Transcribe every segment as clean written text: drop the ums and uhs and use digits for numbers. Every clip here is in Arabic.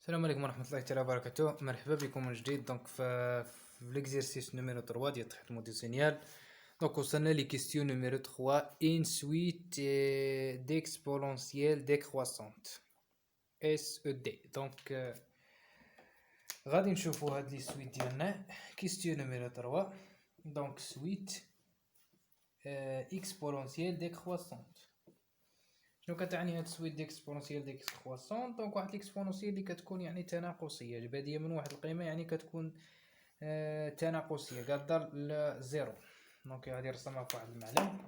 السلام عليكم ورحمة الله تعالى وبركاته. مرحبا بكم من جديد. دونك في ليكزيرسيس نيميرو 3 ديال تحت الموديسيونيال. دونك وصلنا لي كيستيون نيميرو 3 ان سويت ديكسبونونسيال ديكرواسونت اس او دي. دونك غادي نشوفو هاد لي سويت ديالنا. كيستيون نيميرو 3 دونك سويت اكسبونونسيال ديكرواسونت. شنو كتعني هاد سويت ديكسبونونسيال ديكرواسونت؟ دونك واحد ليكسبونونسيال اللي كتكون يعني تناقصيه باديه من واحد القيمه، يعني كتكون تناقصيه قاده لزيرو. دونك غادي نرسمها في واحد المعلم.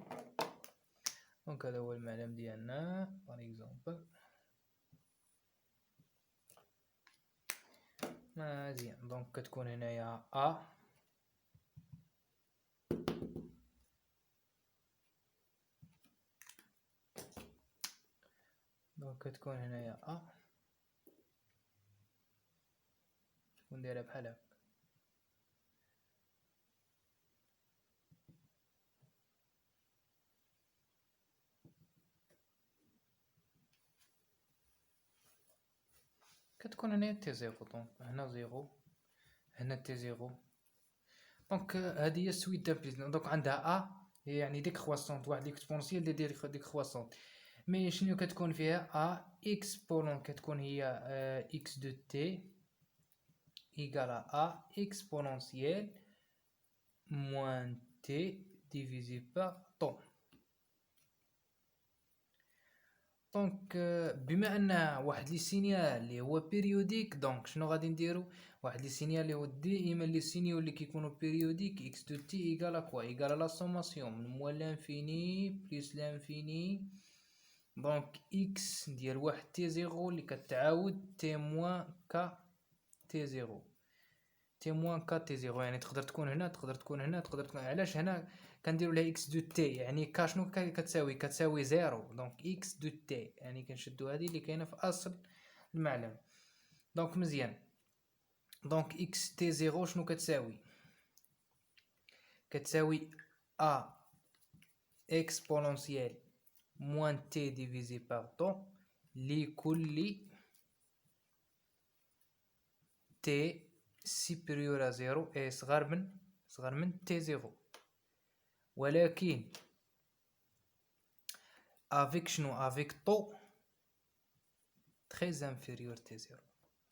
دونك هذا هو المعلم ديالنا باغ اكزومبل. مزيان. دونك كتكون هنايا ا دونك كتكون هنايا ا تكون دايره بحال هكا. كتكون هنايا تي زيرو. دونك هنا زيرو، هنا تي زيرو. دونك هذه هي السويت دامبليسيون. دونك عندها ا هي يعني ديكرواسونت، واحد ليكسبونونسيال اللي ديكرواسونت. مي شنو كتكون فيها ا اكسبونون؟ كتكون هي اكس دو تي ايكال ا اكسبونونسيال موان تي ديفيزي بار طون. دونك بما ان واحد لي سينيال اللي هو بيريوديك، دونك شنو غادي نديرو؟ واحد لي سينيال اللي هو دائما لي سينيو اللي كيكونوا بيريوديك اكس دو تي ايكال كوا؟ ايكال لا سوماسيون من موال لانفيني بلس لانفيني. دونك اكس ديال واحد تي زيرو اللي كتعاود تي موان كا تي زيرو، تي موان كا تي زيرو. يعني تقدر تكون هنا، تقدر تكون هنا، تقدر تكون. علاش هنا كنديروا لها اكس دو تي؟ يعني كا شنو كتساوي زيرو. دونك اكس دو تي يعني كنشدو هذه اللي كاينه في اصل المعلم. دونك مزيان. دونك اكس تي زيرو شنو كتساوي؟ كتساوي ا اكسبونونسيال موان تي ديفيزي بار طون لكل تي سيبيريور ا زيرو اي صغر من تي زيرو، ولكن افيك شنو؟ افيك طو تري انفيريور تي زيرو،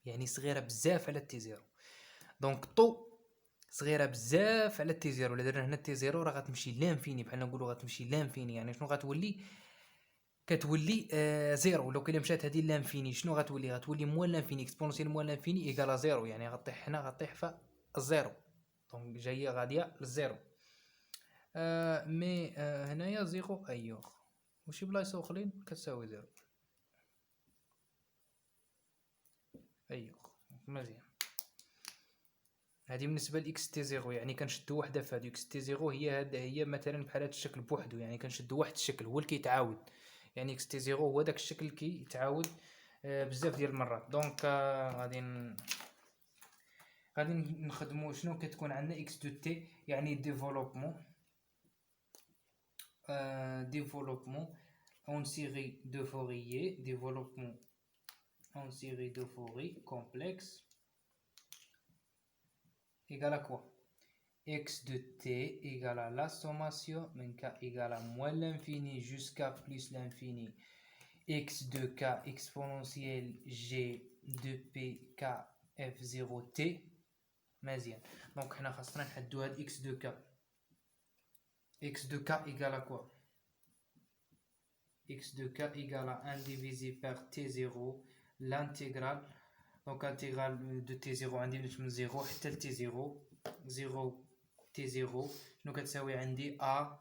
يعني صغيره بزاف على تي زيرو. دونك طو صغيره بزاف على تي زيرو. الا درنا هنا تي زيرو راه غتمشي لانفيني، بحال نقولوا غتمشي لانفيني. يعني شنو غتولي؟ كتولي زيرو. لو كلا مشات هذه لانفيني شنو غتولي؟ غتولي موال لانفيني اكسبونسيال موال لانفيني ايكال زيرو. يعني غطيح هنا، غطيح في الزيرو. دونك جايه غاديه للزيرو. مي هنايا زيرو ايوغ وشي بلايص اخرين كتساوي زيرو ايوغ. مزيان. هذه بالنسبه لاكس تي زيرو، يعني كنشدو وحده في هذه اكس تي زيرو. هي مثلا بحال هذا الشكل بوحدو، يعني كنشدو واحد الشكل هو اللي كيتعاود. يعني اكس تي زيرو هو داك الشكل اللي كيتعاود بزاف ديال المرات. دونك غادي نخدمو شنو كتكون عندنا اكس دو تي، يعني ديفلوبمون اون سيري دو فوريي، ديفلوبمون اون سيري دو فوري كومبلكس égal à quoi? X de t égale à la sommation min k égale à moins l'infini jusqu'à plus l'infini x de k exponentielle g de p k f0t. مزيان. دونك حنا خاصنا نحدو هاد x de k. x de k égale à quoi? x de k égale à 1 divisé par t0 l'intégrale. دونك انتيغرال دو تي زيرو عندي من زيرو حتى لتي زيرو، زيرو تي زيرو شنو كتساوي عندي؟ ا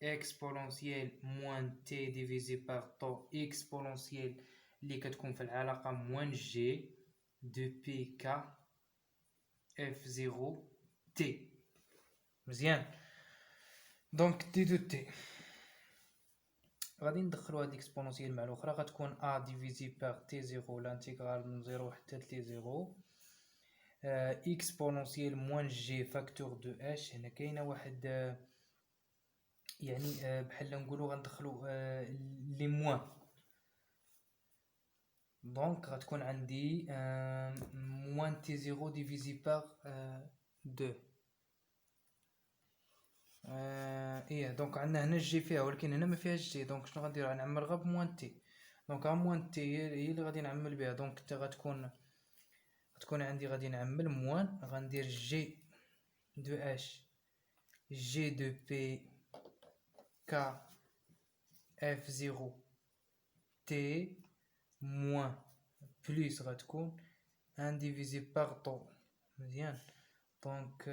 اكسبونونسيال موان تي ديفيزي بار طو اكسبونونسيال اللي كتكون في العلاقه موان جي دو بي كا اف زيرو تي. مزيان. دونك دي دو تي غادي ندخلو هاد اكسبونونسيال مع الاخرى، غتكون ا ديفيزي بار تي زيرو لانتيغرال من زيرو حتى لتي زيرو اكسبونونسيال موان جي فاكتور دو اش. هنا كاينه واحد يعني بحال نقولوا غندخلو لي موان. دونك غتكون عندي موان تي زيرو ديفيزي باغ دو. ايه دونك عندنا هنا الجي فيها ولكن هنا ما فيهاش جي، دونك شنو غندير؟ غنعمل غير بموان تي. دونك ها موان تي هي اللي غادي نعمل بها. دونك حتى غتكون عندي غادي نعمل موان، غندير جي دو اش جي دو بي كا اف زيرو تي موان بليس غتكون ان ديفيزي باغ طو. مزيان. دونك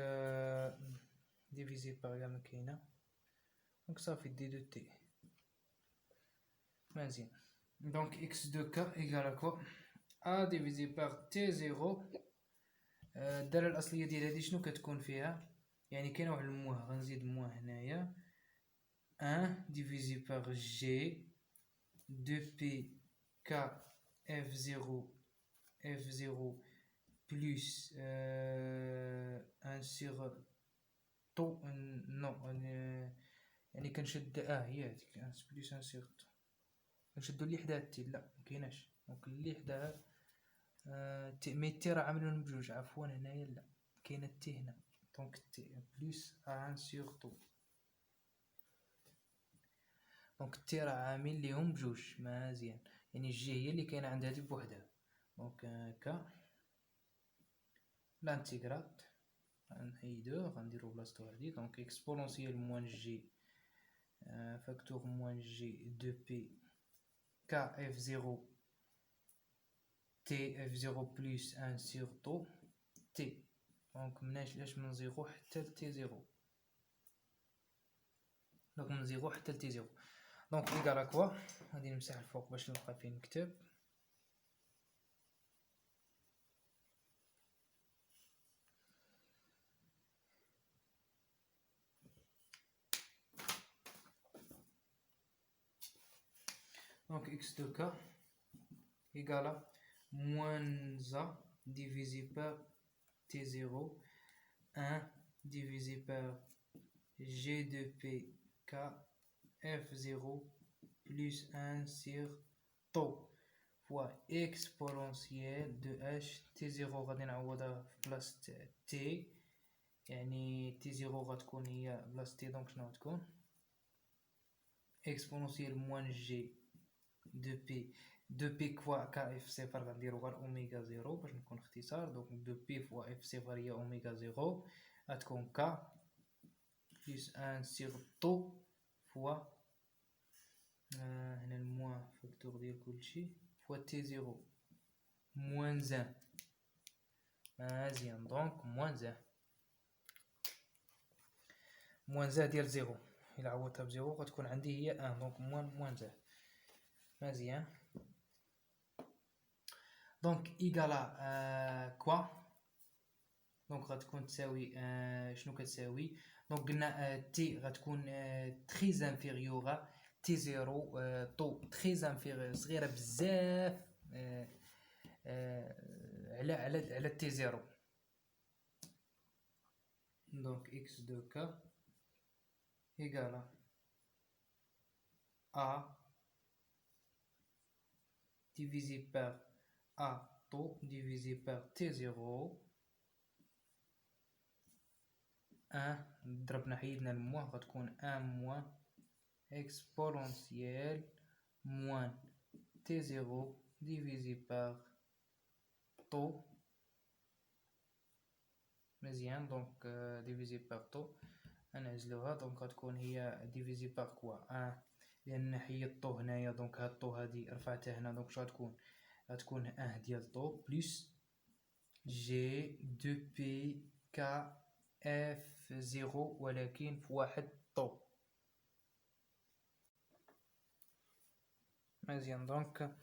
ديفيزي باغ كاع مكاينه، دونك صافي دي دو تي. مزيان. دونك اكس دو كا ايكال كوا ا ديفيزي باغ تي زيرو. الداله الاصليه ديال هادي شنو كتكون فيها؟ يعني كاينه واحد المواه، غنزيد مواه هنايا، ان ديفيزي باغ جي دو بي كا اف زيرو بلس ان سيغ طو. نو يعني كنشد هي هاديك بلس ان سيغ طو، كنشدو اللي حداها تي. لا مكايناش، دونك اللي حداها تي. مي تي راه عاملين بجوج، عفوا هنايا لا كاينه تي هنا، دونك تي بلس ان سيغ طو. دونك تي راه عامل ليهم بجوج. مزيان. يعني الجي هي اللي كاينه عند هادي بوحدها. دونك هكا لانتيغرات غنحيدوه غنديرو بلاصتو هادي. دونك اكسبونونسيال موان جي فاكتور موان جي دو بي كا اف زيرو تي اف زيرو بلس ان سيغ طو تي. دونك مناش من زيرو حتى لتي زيرو. دونك من زيرو حتى لتي زيرو. دونك ايكال اكوا غادي نمسح الفوق باش نلقى فين نكتب. دونك اكس دو كا ايكال موان زا divisé par T0 1 divisé par G2P K F0 plus 1 sur tau fois exponentielle de H T0 غادي نعوضها في بلاصة T، يعني T0 غتكون هي بلاصة T. دونك شنو غتكون؟ exponentielle moins G 2P fois KF صفر غنديرو غير أوميغا زيرو باش نكون اختصار. دونك 2P فوا F صفر هي أوميغا زيرو، غتكون K بلس ان سيغ طو فوا هنا الموان فاكتور ديال كلشي فوا تي زيرو موان زان. مزيان. دونك موان زان ديال زيرو، إلا عوضتها بزيرو غتكون عندي هي ان. دونك موان زان. مزيان. دونك إيكالا كوا. دونك غتكون تساوي شنو كتساوي؟ دونك قلنا تي غتكون تريز انفيريورا تي زيرو طو تريز انفيريور صغيره بزاف على تي زيرو. دونك اكس دو كا ايكالا ا divisé par a طو divisé par تي زيرو 1 ضربنا حيدنا الموان غتكون 1 موان exponentielle moins T0 divisé par tau. مزيان. دونك divisé par tau غنعزلوها. دونك غتكون هي divisé par كوا 1 لأن حيدت طو هنايا. دونك هاد طو هادي رفعتها هنا. دونك شغتكون؟ غتكون 1 ديال طو بلس جي دو بي كا اف زيرو ولكن في واحد طو. مزيان. دونك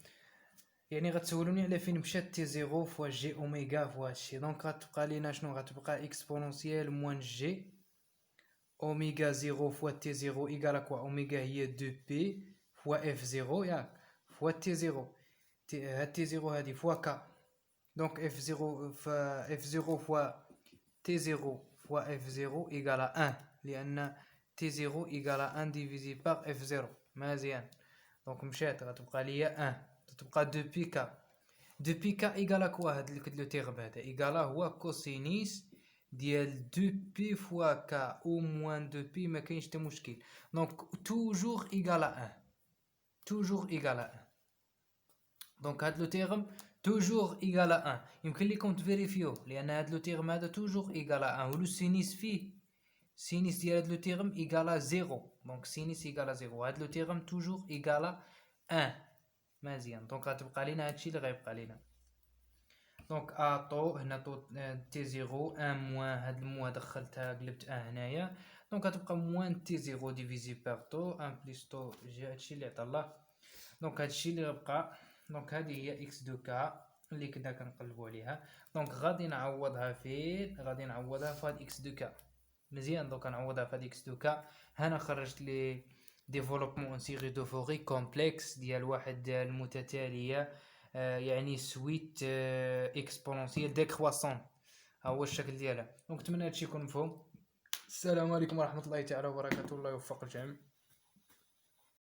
يعني غتسولوني على فين مشات تي زيرو فوا جي اوميغا فوا هادشي. دونك غتبقى لينا شنو؟ غتبقى اكسبونونسيال موان جي اوميغا زيرو فوا تي زيرو ايكال كوا؟ اوميغا هي دو بي فوا اف زيرو ياك فوا تي زيرو. هاد تي زيرو هادي فوا كا. دونك اف زيرو اف زيرو فوا تي زيرو فوا اف زيرو ايكال ان، لان تي زيرو ايكال ان ديفيزي باغ اف زيرو. مزيان. دونك مشات غتبقى ليا ان، تبقى دو بي كا دو بي كا ايكالا كوا هاد لو تيرم هذا ايكالا هو كوسينيس ديال دو بي فوا كا او موان دو بي، ما كاينش حتى مشكل. دونك توجور ايكالا ان، توجور ايكالا ان. دونك هاد لو تيرم توجور ايكالا ان يمكن لكم تفيريفيو، لان هاد لو تيرم هذا توجور ايكالا ان، ولو سينيس فيه سينيس ديال هاد لو تيرم ايكالا زيرو. دونك سينيس ايكالا زيرو، هاد لو تيرم توجور ايكالا ان. مزيان. دونك غتبقى لينا هادشي اللي غيبقى لينا. دونك ا طو هنا طو تي زيرو، ان موان هاد الموا دخلتها قلبت ان هنايا، دونك غتبقى موان تي زيرو ديفيزي بار طو ان بليس طو جي، هادشي اللي عطا الله. دونك هادشي اللي غبقى. دونك هادي هي اكس دو كا اللي كنا كنقلبوا عليها. دونك غادي نعوضها فين؟ غادي نعوضها في هاد اكس دو كا. مزيان. دونك نعوضها في هاد اكس دو كا. هنا خرجت لي ديفلوبمون اون سيري دو فوري كومبلكس ديال واحد المتتاليه، يعني سويت اكسبونونسيال ديكرواسون، ها هو الشكل ديالها. دونك نتمنى هادشي يكون مفهوم. السلام عليكم ورحمه الله تعالى وبركاته، الله يوفق الجميع.